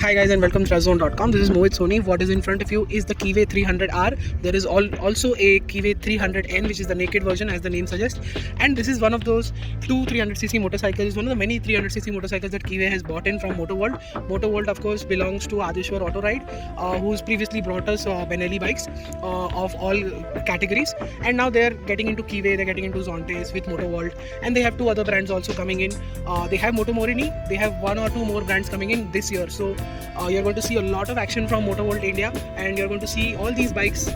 Hi guys and welcome to TrustZone.com. This is Mohit Soni. What is in front of you is the Keeway 300R. There is also a Keeway 300N, which is the naked version as the name suggests. And this is one of those two 300cc motorcycles, one of the many 300cc motorcycles that Keeway has bought in from MotoWorld. MotoWorld of course belongs to Adeshwar Auto Ride, who's previously brought us Benelli bikes of all categories. And now they're getting into Keeway, they're getting into Zontes with MotoWorld. And they have two other brands also coming in. They have Moto Morini, they have one or two more brands coming in this year. So you're going to see a lot of action from MotoWorld India, and you're going to see all these bikes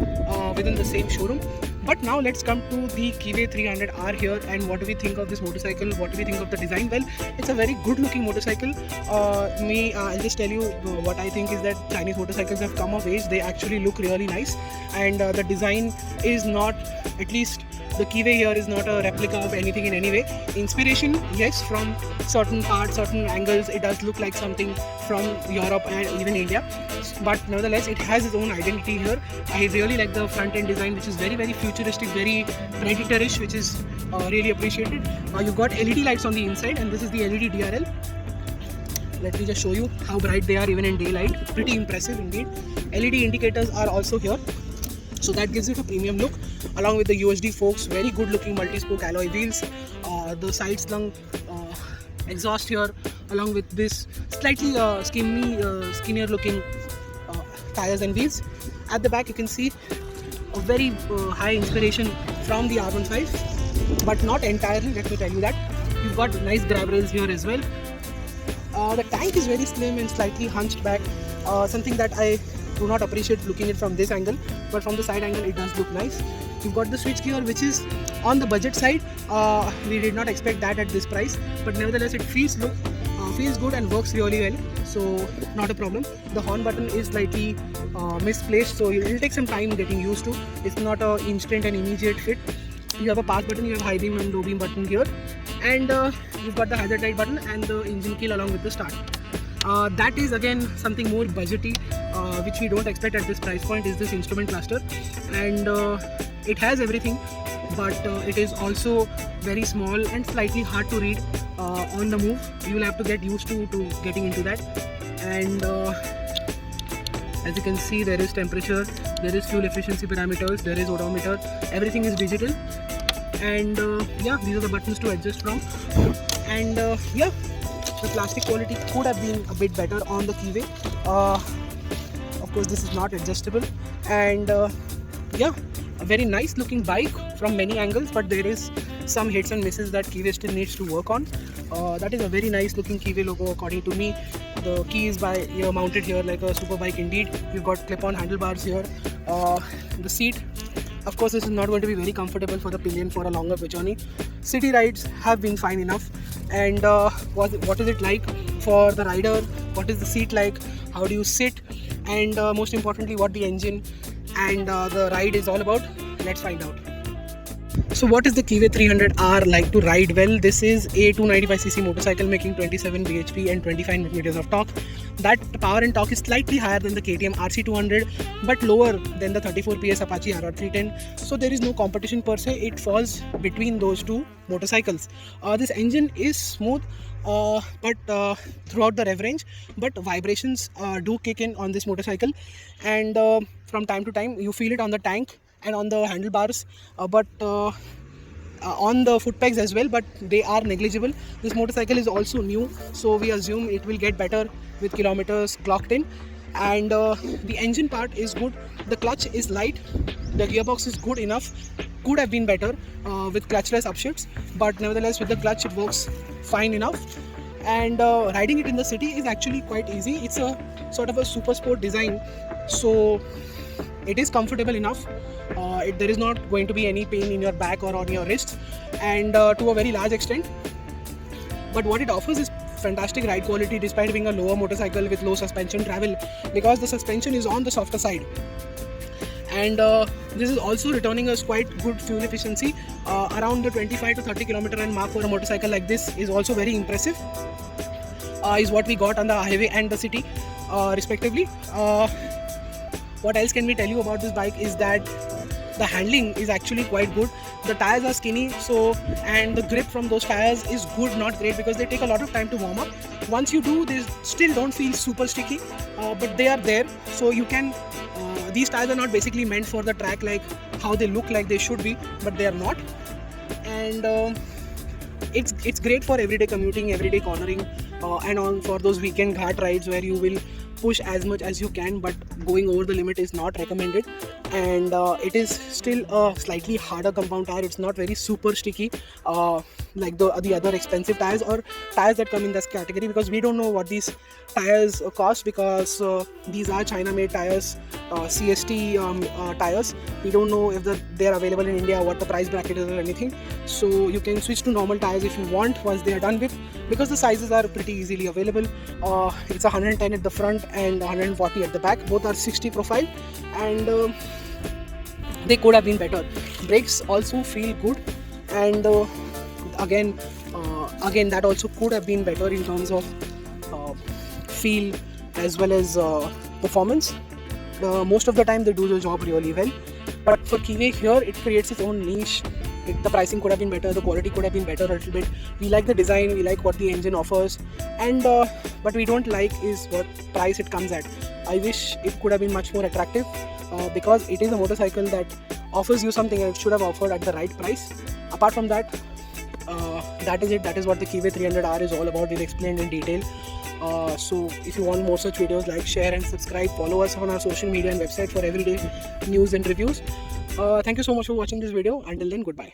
within the same showroom. But now let's come to the Keeway 300R here, and what do we think of this motorcycle? What do we think of the design? Well, it's a very good looking motorcycle. I'll just tell you what I think is that Chinese motorcycles have come of age. They actually look really nice, and the design is not, at least the Keeway here is not a replica of anything in any way. Inspiration, yes, from certain parts, certain angles, it does look like something from Europe and even India. But nevertheless, it has its own identity here. I really like the front end design, which is very, very futuristic, very predatorish, which is really appreciated. You've got LED lights on the inside, and this is the LED DRL. Let me just show you how bright they are even in daylight. Pretty impressive indeed. LED indicators are also here, so that gives it a premium look, along with the USD forks. Very good looking multi-spoke alloy wheels, the side slung exhaust here, along with this slightly skinnier looking tires and wheels. At the back you can see a very high inspiration from the R15, but not entirely, let me tell you that. You've got nice grab rails here as well. The tank is very slim and slightly hunched back, something that I do not appreciate looking it from this angle, but from the side angle it does look nice. You've got the switch gear, which is on the budget side. We did not expect that at this price, but nevertheless it feels good and works really well, so not a problem. The horn button is slightly misplaced, so it will take some time getting used to. It's not an instant and immediate fit. You have a pass button, you have high beam and low beam button here, and you've got the hazard light button and the engine kill along with the start. That is again something more budgety, which we don't expect at this price point, is this instrument cluster. And it has everything, but it is also very small and slightly hard to read on the move. You will have to get used to getting into that. And as you can see, there is temperature, there is fuel efficiency parameters, there is odometer, everything is digital. And yeah, these are the buttons to adjust from. And yeah, the plastic quality could have been a bit better on the Keeway. Of course this is not adjustable, and yeah, a very nice looking bike from many angles, but there is some hits and misses that Keeway still needs to work on. That is a very nice looking Keeway logo according to me. The key is mounted here like a super bike indeed. You've got clip-on handlebars here. The seat, of course this is not going to be very comfortable for the pillion for a longer journey. City rides have been fine enough. And what is it like for the rider? What is the seat like? How do you sit? And most importantly, what the engine and the ride is all about? Let's find out. So what is the Keeway 300R like to ride? Well, this is a 295cc motorcycle making 27 bhp and 25 Nm of torque. That power and torque is slightly higher than the KTM RC200, but lower than the 34 PS Apache RR310. So there is no competition per se. It falls between those two motorcycles. This engine is smooth, but throughout the rev range, but vibrations do kick in on this motorcycle, and from time to time you feel it on the tank and on the handlebars, but on the foot pegs as well, but they are negligible. This motorcycle is also new, so we assume it will get better with kilometers clocked in. And the engine part is good. The clutch is light, the gearbox is good enough, could have been better with clutchless upshifts, but nevertheless with the clutch it works fine enough. And riding it in the city is actually quite easy. It's a sort of a super sport design, so it is comfortable enough. There is not going to be any pain in your back or on your wrists, and to a very large extent. But what it offers is fantastic ride quality despite being a lower motorcycle with low suspension travel, because the suspension is on the softer side. And this is also returning us quite good fuel efficiency. Around the 25 to 30 km an mark for a motorcycle like this is also very impressive, is what we got on the highway and the city respectively. What else can we tell you about this bike is that the handling is actually quite good. the tires are skinny, so and the grip from those tires is good, not great, because they take a lot of time to warm up. Once you do, they still don't feel super sticky, but they are there, so you can these tires are not basically meant for the track like how they look like they should be, but they are not. And it's great for everyday commuting, everyday cornering, and on for those weekend ghat rides where you will push as much as you can, but going over the limit is not recommended. And it is still a slightly harder compound tire. It's not very super sticky like the other expensive tires or tires that come in this category, because we don't know what these tires cost, because these are China made tires, CST tires. We don't know if they are available in India, what the price bracket is or anything. So you can switch to normal tires if you want once they are done with, because the sizes are pretty easily available. It's 110 at the front and 140 at the back. Both are 60 profile, and they could have been better. Brakes also feel good, and again that also could have been better in terms of feel as well as performance. Most of the time they do the job really well, but for Keeway here, it creates its own niche. The pricing could have been better, the quality could have been better a little bit. We like the design, we like what the engine offers, and but we don't like is what price it comes at. I wish it could have been much more attractive, because it is a motorcycle that offers you something and it should have offered at the right price. Apart from that, that is it. That is what the Keeway 300R is all about. We've explained in detail. So if you want more such videos, like, share and subscribe. Follow us on our social media and website for everyday news and reviews. Thank you so much for watching this video. Until then, goodbye.